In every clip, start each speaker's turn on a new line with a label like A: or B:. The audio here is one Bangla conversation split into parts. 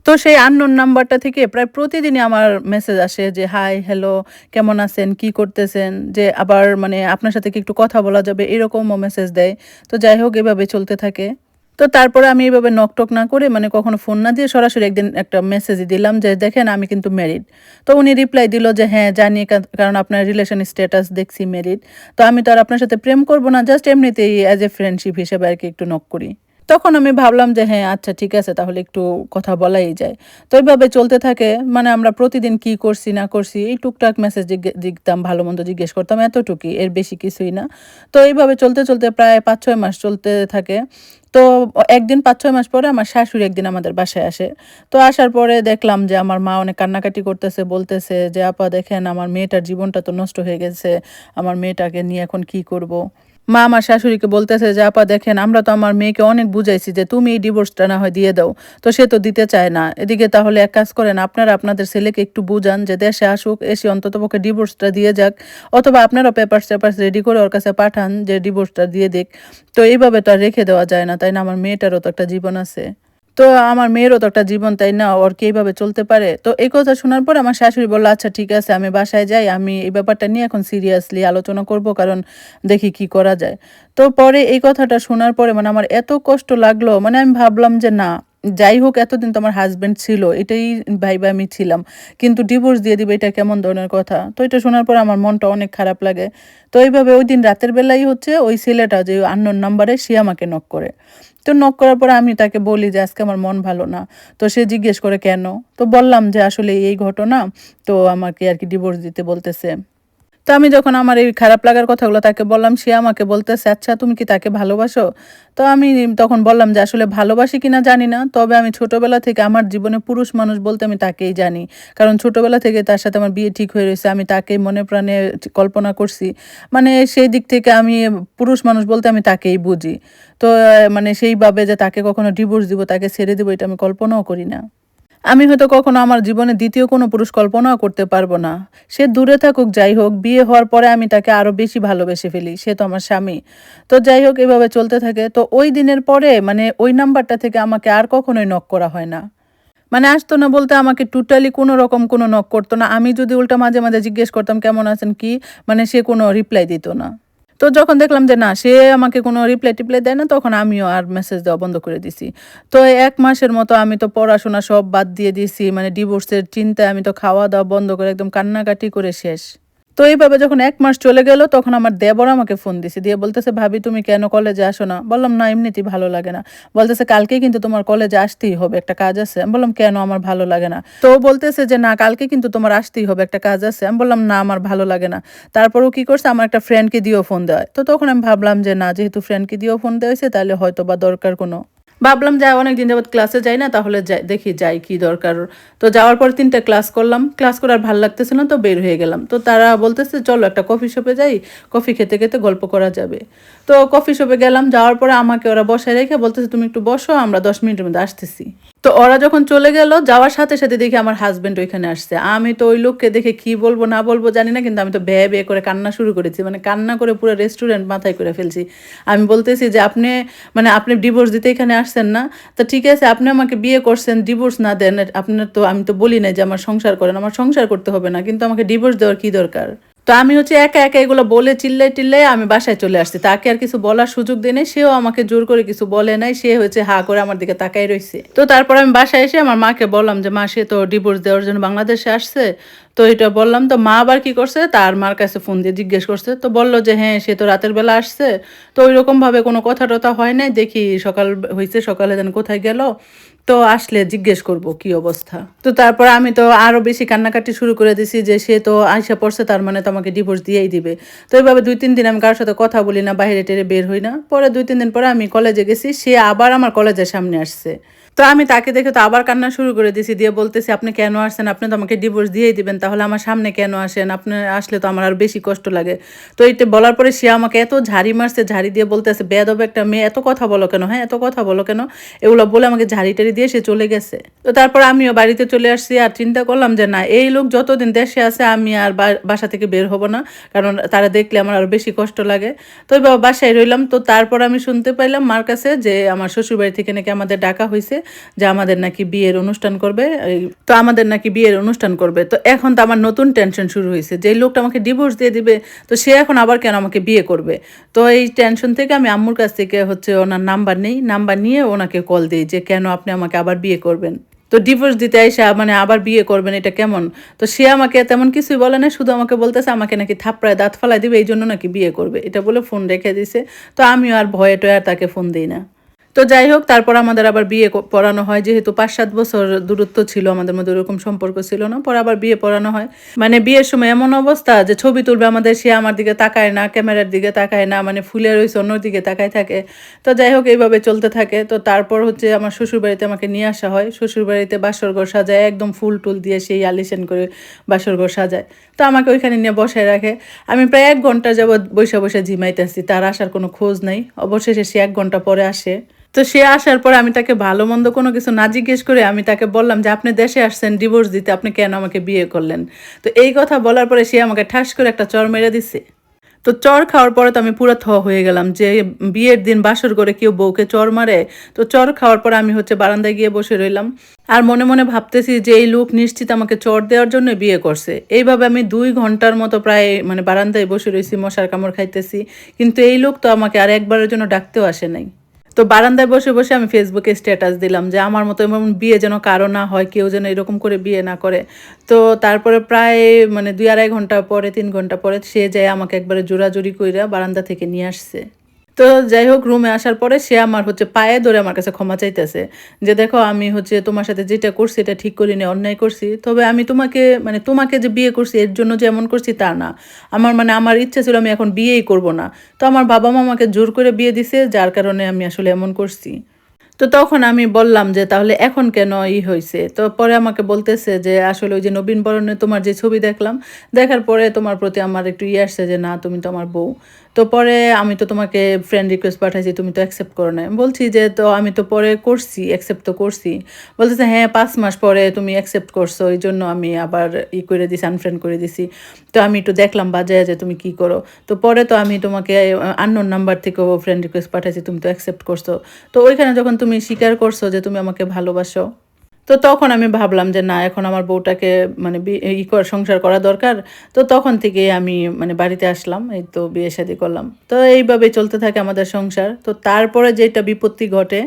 A: তো সেই আননোন নাম্বারটা থেকে প্রায় প্রতিদিনই আমার মেসেজ আসে যে, "হাই, হ্যালো, কেমন আছেন? কি করতেছেন?" যে আবার মানে আপনার সাথে কি একটু কথা বলা যাবে? এরকমও মেসেজ দেয়। তো যাই হোক এভাবে চলতে থাকে। তো তারপরে আমি এভাবে নক-টক না করে মানে কখনো ফোন না দিয়ে সরাসরি একদিন একটা মেসেজই দিলাম যে, "দেখেন আমি কিন্তু ম্যারিড।" তো উনি রিপ্লাই দিল যে, "হ্যাঁ, জানি কারণ আপনার রিলেশন স্ট্যাটাস দেখছি ম্যারিড। তো আমি তো আর আপনার সাথে প্রেম করব না। জাস্ট এমনিতেই অ্যাজ এ ফ্রেন্ডশিপ হিসেবে আরকি একটু নক করি।" তখন আমি ভাবলাম যে হ্যাঁ, আচ্ছা ঠিক আছে তাহলে একটু কথা বলাই যায়। তো এভাবে চলতে থাকে। মানে আমরা প্রতিদিন কি করছি না করছি এই টুকটাক মেসেজ দিতাম, ভালো-মন্দ জিজ্ঞেস করতাম এতটুকুই, এর বেশি কিছুই না। তো এইভাবে চলতে প্রায় ৫-৬ মাস চলতে থাকে। তো একদিন ৫-৬ মাস পরে আমার শাশুড়ি একদিন আমাদের বাসায় আসে। তো আসার পরে দেখলাম যে আমার মা অনেক কান্নাকাটি করতেছে, বলতেছে যে, "আপা দেখেন আমার মেয়েটার জীবনটা তো নষ্ট হয়ে গেছে। আমার মেয়েটাকে নিয়ে এখন কি করব?" মা আমার শাশুড়িকে বলতেছে যে, "আপা দেখেন আমরা তো আমার মেয়েকে অনেক বুঝাইছি যে তুমি এই ডিভোর্সটা না হয় দিয়ে দাও। তো সে তো দিতে চায় না। এদিকে তাহলে এক কাজ করেন আপনারা আপনাদের ছেলেকে একটু বুঝান যে দেশে আসুক, এসে অন্ততপক্ষে ডিভোর্সটা দিয়ে যাক। অথবা আপনারা পেপারস-টেপারস রেডি করে ওর কাছে পাঠান যে ডিভোর্সটা দিয়ে দিক। তো এইভাবে তো আর রেখে দেওয়া যায় না, তাই না? আমার মেয়েটারও তো একটা জীবন আছে।" তো আমার মেয়েরও তো একটা জীবন, তাই না? ওর কি এভাবে চলতে পারে? তো এই কথা শোনার পর আমার শাশুড়ি বলল, "আচ্ছা ঠিক আছে আমি বাসায় যাই। আমি এই ব্যাপারটা নিয়ে এখন সিরিয়াসলি আলোচনা করব। কারণ দেখি কি করা যায়।" তো পরে এই কথাটা শোনার পরে মানে আমার এত কষ্ট লাগলো, মানে আমি ভাবলাম যে না, যাই হোক এতদিন তো আমার হাসব্যান্ড ছিল। এটাই ভাইবা আমি ছিলাম। কিন্তু ডিভোর্স দিয়ে দিবে এটা কেমন ধরনের কথা? তো এটা শোনার পর আমার মনটা অনেক খারাপ লাগে। তো এইভাবে ওইদিন রাতের বেলাই হচ্ছে ওই ছেলেটা যে আননোন নাম্বারে সে আমাকে নক করে। তো নক করার পরে আমি তাকে বলি যে, "আজকে আমার মন ভালো না।" তো সে জিজ্ঞেস করে, "কেন?" তো বললাম যে, "আসলে এই ঘটনা। তো আমাকে আরকি ডিভোর্স দিতে বলতেছে।" তো আমি যখন আমার এই খারাপ লাগার কথাগুলো তাকে বললাম, সে আমাকে বলতেছে, "আচ্ছা তুমি কি তাকে ভালোবাসো?" তো আমি তখন বললাম যে, "আসলে ভালোবাসি কিনা জানি না। তবে আমি ছোটবেলা থেকে আমার জীবনে পুরুষ মানুষ বলতে আমি তাকেই জানি। কারণ ছোটবেলা থেকে তার সাথে আমার বিয়ে ঠিক হয়ে রইছে। আমি তাকেই মনে প্রাণে কল্পনা করছি। মানে সেই দিক থেকে আমি পুরুষ মানুষ বলতে আমি তাকেই বুঝি। তো মানে সেইভাবে যে তাকে কখনো ডিভোর্স দিব, তাকে ছেড়ে দিব এটা আমি কল্পনাও করি না। আমি হয়তো কখনো আমার জীবনে ২য় কোনো পুরুষ কল্পনাও করতে পারব না। সে দূরে থাকুক যাই হোক, বিয়ে হওয়ার পরে আমি তাকে আরো বেশি ভালোবেসে ফেলি। সে তো আমার স্বামী। তো যাই হোক এভাবে চলতে থাকে। তো ওই দিনের পরে মানে ওই নাম্বারটা থেকে আমাকে আর কখনোই নক করা হয় না। মানে আসতো না বলতে আমাকে টোটালি কোনো রকম কোনো নক করত না। আমি যদি উল্টা মাঝে মাঝে জিজ্ঞেস করতাম, "কেমন আছেন?" কি মানে সে কোনো রিপ্লাই দিত না। তো যখন দেখলাম যে না সে আমাকে কোনো রিপ্লাই-টিপ্লাই দেয় না, তখন আমিও আর মেসেজ দেওয়া বন্ধ করে দিছি। তো ১ মাসের মতো আমি তো পড়াশোনা সব বাদ দিয়ে দিছি। মানে ডিভোর্সের চিন্তায় আমি তো খাওয়া-দাওয়া বন্ধ করে একদম কান্নাকাটি করে শেষ। তো এইভাবে যখন ১ মাস চলে গেল তখন আমার দেবর আমাকে ফোন দিছে। দিয়ে বলতেছে, "ভাবি তুমি কেন কলেজে আসো না?" বললাম, "না এমনিতেই ভালো লাগে না।" বলতেছে, "কালকেই কিন্তু তোমার কলেজে আসতেই হবে, একটা কাজ আছে।" আমি বললাম, "কেন? আমার ভালো লাগে না।" তো ও বলতেছে যে, "না কালকে কিন্তু তোমার আসতেই হবে, একটা কাজ আছে।" আমি বললাম, "না আমার ভালো লাগে না।" তারপর ও কি করছে আমার একটা ফ্রেন্ডকে দিয়েও ফোন দেওয়ায়। তো তখন আমি ভাবলাম যে না যেহেতু ফ্রেন্ডকে দিয়েও ফোন দেওয়া হইছে তাহলে হয়তোবা দরকার কোনো। ভাবলাম যে অনেকদিন যাবৎ ক্লাসে যাই না, তাহলে যাই দেখি যাই কি দরকার। তো যাওয়ার পর ৩ টা ক্লাস করলাম। ক্লাস করে আর ভাল লাগতেছিল না তো বের হয়ে গেলাম। তো তারা বলতেছে, "চলো একটা কফি শপে যাই। কফি খেতে গল্প করা যাবে।" তো কফি শপে গেলাম। যাওয়ার পরে আমাকে ওরা বসায় রেখে বলতেছে, "তুমি একটু বসো, আমরা ১০ মিনিটের মধ্যে আসতেছি।" তো ওরা যখন চলে গেল, যাওয়ার সাথে সাথে দেখি আমার হাসব্যান্ড ওইখানে আসছে। আমি তো ওই লোককে দেখে কি বলবো না বলবো জানি না, কিন্তু আমি তো বেয়ে করে কান্না শুরু করেছি। মানে কান্না করে পুরো রেস্টুরেন্ট মাথায় করে ফেলছি। আমি বলতেছি যে, "আপনি মানে আপনি ডিভোর্স দিতে এখানে আসছেন না? তো ঠিক আছে আপনি আমাকে বিয়ে করছেন, ডিভোর্স না দেন। আপনার তো আমি তো বলি নাই যে আমার সংসার করেন। আমার সংসার করতে হবে না। কিন্তু আমাকে ডিভোর্স দেওয়ার কি দরকার?" তো আমি হচ্ছে একা এগুলো বলে চিল্লায় আমি বাসায় চলে আসছি। তাকে আর কিছু বলার সুযোগ দেই নাই। সেও আমাকে জোর করে কিছু বলে নাই। সে হচ্ছে হা করে আমার দিকে তাকায় রইছে। তো তারপর আমি বাসায় এসে আমার মাকে বললাম যে, "মা সে তো ডিভোর্স দেওয়ার জন্য বাংলাদেশে আসছে।" তো এটা বললাম। তো মা আবার কি করছে তার মার কাছে ফোন দিয়ে জিজ্ঞেস করছে। তো বলল যে, "হ্যাঁ, সে তো রাতের বেলা আসছে। তো ঐরকমভাবে কোনো কথা-টথা হয় নাই। দেখি সকাল হইছে, সকালে যেন কোথায় গেল। তো আসলে জিজ্ঞেস করব কি অবস্থা।" তো তারপর আমি তো আরো বেশি কান্নাকাটি শুরু করে দিছি যে, "সে তো আইসা পড়ছে তার মানে তো আমাকে ডিভোর্স দিয়েই দিবে।" তো এভাবে ২-৩ দিন আমি কারো সাথে কথা বলি না, বাহিরে-টাইরে বের হই না। পরে ২-৩ দিন পরে আমি কলেজে গেছি। সে আবার আমার কলেজের সামনে আসছে। তো আমি তাকে দেখে তো আবার কান্না শুরু করে দিছি। দিয়ে বলতেছি, "আপনি কেন আসছেন? আপনি তো আমাকে ডিভোর্স দিয়েই দিবেন। তাহলে আমার সামনে কেন আসেন? আপনি আসলে তো আমার আরো বেশি কষ্ট লাগে।" তো এইটা বলার পরে সে আমাকে এত ঝাড়ি মারছে, ঝাড়ি দিয়ে বলতেছে, "বেয়াদব একটা মেয়ে, এত কথা বলো কেন? হ্যাঁ, এত কথা বলো কেন?" এগুলো বলে আমাকে ঝাড়ি-টাড়ি দিয়ে সে চলে গেছে। তো তারপর আমিও বাড়িতে চলে আসছি আর চিন্তা করলাম যে না এই লোক যতদিন দেশে আছে আমি আর বাসা থেকে বের হব না। কারণ তারা দেখলে আমার আরো বেশি কষ্ট লাগে। তো বাসায় রইলাম। তো তারপর আমি শুনতে পাইলাম মার কাছে যে আমার শ্বশুরবাড়ি থেকে নাকি আমাদের ডাকা হইছে। যে আমাদের নাকি বিয়ের অনুষ্ঠান করবে। তো আমাদের নাকি বিয়ের অনুষ্ঠান করবে। তো এখন তো আমার নতুন টেনশন শুরু হয়েছে, যে লোকটা আমাকে ডিভোর্স দিয়ে দিবে, তো সে এখন আবার কেন আমাকে বিয়ে করবে। তো এই টেনশন থেকে আমি আম্মুর কাছ থেকে হচ্ছে ওনার নাম্বার নেই, নাম্বার নিয়ে ওনাকে কল দিই যে কেন আপনি আমাকে আবার বিয়ে করবেন। তো ডিভোর্স দিতে আইসা মানে আবার বিয়ে করবেন, এটা কেমন? তো সে আমাকে তেমন কিছুই বলে না, শুধু আমাকে বলতেছে আমাকে নাকি থাপড়ায় দাঁত ফালাই দিবে, এই জন্য নাকি বিয়ে করবে, এটা বলে ফোন রেখে দিছে। তো আমিও আর ভয়ে টয়ে আর তাকে ফোন দিই না। তো যাই হোক, তারপর আমাদের আবার বিয়ে পড়ানো হয়, যেহেতু 5-7 বছর দূরত্ব ছিল আমাদের মধ্যে, ওরকম সম্পর্ক ছিল না। পরে আবার বিয়ে পড়ানো হয়। মানে বিয়ের সময় এমন অবস্থা যে ছবি তুলবে আমাদের, সে আমার দিকে তাকায় না, ক্যামেরার দিকে তাকায় না, মানে ফুলে রয়েছে অন্য দিকে তাকায় থাকে। তো যাই হোক, এইভাবে চলতে থাকে। তো তারপর হচ্ছে আমার শ্বশুরবাড়িতে আমাকে নিয়ে আসা হয়। শ্বশুরবাড়িতে বাসরঘর সাজায়, একদম ফুল টুল দিয়ে সেই আলিশান করে বাসরঘর সাজায়। তো আমাকে ওইখানে নিয়ে বসায় রাখে। আমি প্রায় 1 ঘন্টা যাবৎ বসে বসে ঝিমাইতেছি, তার আসার কোনো খোঁজ নাই। অবশেষে সে 1 ঘন্টা পরে আসে। তো সে আসার পরে আমি তাকে ভালো মন্দ কোনো কিছু না জিজ্ঞেস করে আমি তাকে বললাম যে আপনি দেশে আসছেন ডিভোর্স দিতে, আপনি কেন আমাকে বিয়ে করলেন? তো এই কথা বলার পরে সে আমাকে ঠাস করে একটা চড় মেরে দিছে। তো চড় খাওয়ার পরে তো আমি পুরো হয়ে গেলাম যে বিয়ের দিন বাসর করে কেউ বউকে চড় মারে। তো চড় খাওয়ার পরে আমি হচ্ছে বারান্দায় গিয়ে বসে রইলাম। আর মনে মনে ভাবতেছি যে এই লোক নিশ্চিত আমাকে চড় দেওয়ার জন্য বিয়ে করছে। এইভাবে আমি 2 ঘন্টার মতো প্রায় মানে বারান্দায় বসে রয়েছি, মশার কামড় খাইতেছি। কিন্তু এই লোক তো আমাকে আর একবারের জন্য ডাকতেও আসে নাই। তো বারান্দায় বসে বসে আমি ফেসবুকে স্ট্যাটাস দিলাম যে আমার মতো এমন বিয়ে যেন কারো না হয়, কেউ যেন এরকম করে বিয়ে না করে। তো তারপরে প্রায় মানে 2-2.5 ঘন্টা পরে, 3 ঘন্টা পরে সে যায় আমাকে একবারে জোরাজুরি কইরা বারান্দা থেকে নিয়ে আসছে। তো যাই হোক, রুমে আসার পরে সে আমার হচ্ছে পায়ে ধরে আমার কাছে ক্ষমা চাইতেছে যে দেখো আমি হচ্ছে তোমার সাথে যেটা করছি এটা ঠিক করিনি, অন্যায় করছি। তবে আমি তোমাকে মানে তোমাকে যে বিয়ে করছি এর জন্য যে এমন করছি তা না। আমার মানে আমার ইচ্ছা ছিল আমি এখন বিয়েই করব না। তো আমার বাবা মা আমাকে জোর করে বিয়ে দিছে, যার কারণে আমি আসলে এমন করছি। তো তখন আমি বললাম যে তাহলে এখন কেন হইছে? তো পরে আমাকে বলতেছে যে আসলে ওই যে নবীনবরণে তোমার যে ছবি দেখলাম, দেখার পরে তোমার প্রতি আমার একটু আসছে যে না তুমি তো আমার বউ। তো পরে আমি তো তোমাকে ফ্রেন্ড রিকোয়েস্ট পাঠাইছি, তুমি তো অ্যাকসেপ্ট করো নাই। বলছি যে তো আমি তো পরে করছি, অ্যাকসেপ্ট তো করছি। বলতেছে হ্যাঁ 5 মাস পরে তুমি অ্যাকসেপ্ট করছো, এইজন্য আমি আবার করে দিছি, আনফ্রেন্ড করে দিছি। তো আমি একটু দেখলাম বাজারে যে তুমি কি করো। তো পরে তো আমি তোমাকে আননোন নাম্বার থেকেও ফ্রেন্ড রিকোয়েস্ট পাঠাইছি, তুমি তো অ্যাকসেপ্ট করছো। তো ওইখানে যখন তুমি স্বীকার করছো যে তুমি আমাকে ভালোবাসো, তো তখন আমি ভাবলাম যে না এখন আমার বউটাকে মানে সংসার করা দরকার। তো তখন থেকে আমি মানে বাড়িতে আসলাম, এই তো বিয়ে শাদী করলাম। তো এইভাবে চলতে থাকে আমাদের সংসার। তো তারপরে যেটা বিপত্তি ঘটে,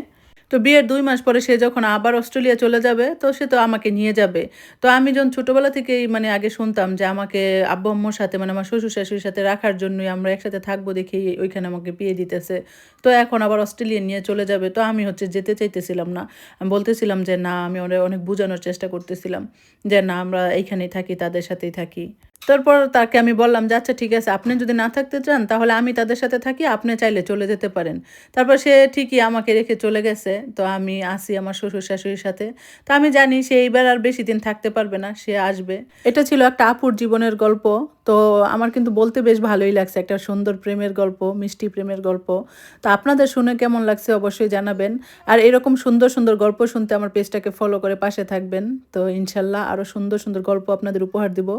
A: তো বিয়ের 2 মাস পরে সে যখন আবার অস্ট্রেলিয়া চলে যাবে, তো সে তো আমাকে নিয়ে যাবে। তো আমি যখন ছোটবেলা থেকেই মানে আগে শুনতাম যে আমাকে আব্বু আম্মুর সাথে মানে আমার শ্বশুর শাশুড়ির সাথে রাখার জন্যই আমরা একসাথে থাকবো দেখেই ওইখানে আমাকে বিয়ে দিতেছে। তো এখন আবার অস্ট্রেলিয়া নিয়ে চলে যাবে। তো আমি হচ্ছে যেতে চাইতেছিলাম না। আমি বলতেছিলাম যে না, আমি ওরে অনেক বুঝানোর চেষ্টা করতেছিলাম যে না আমরা এইখানেই থাকি, তাদের সাথেই থাকি। তারপর তাকে আমি বললাম যে আচ্ছা ঠিক আছে, আপনি যদি না থাকতে চান তাহলে আমি তাদের সাথে থাকি, আপনি চাইলে চলে যেতে পারেন। তারপর সে ঠিকই আমাকে রেখে চলে গেছে। তো আমি আছি আমার শ্বশুর শাশুড়ির সাথে। তো আমি জানি সে এইবার আর বেশি দিন থাকতে পারবে না, সে আসবে। এটা ছিল একটা আপুর জীবনের গল্প। তো আমার কিন্তু বলতে বেশ ভালোই লাগছে, একটা সুন্দর প্রেমের গল্প, মিষ্টি প্রেমের গল্প। তো আপনাদের শুনে কেমন লাগছে অবশ্যই জানাবেন। আর এরকম সুন্দর সুন্দর গল্প শুনতে আমার পেজটাকে ফলো করে পাশে থাকবেন। তো ইনশাল্লাহ আরও সুন্দর সুন্দর গল্প আপনাদের উপহার দিব।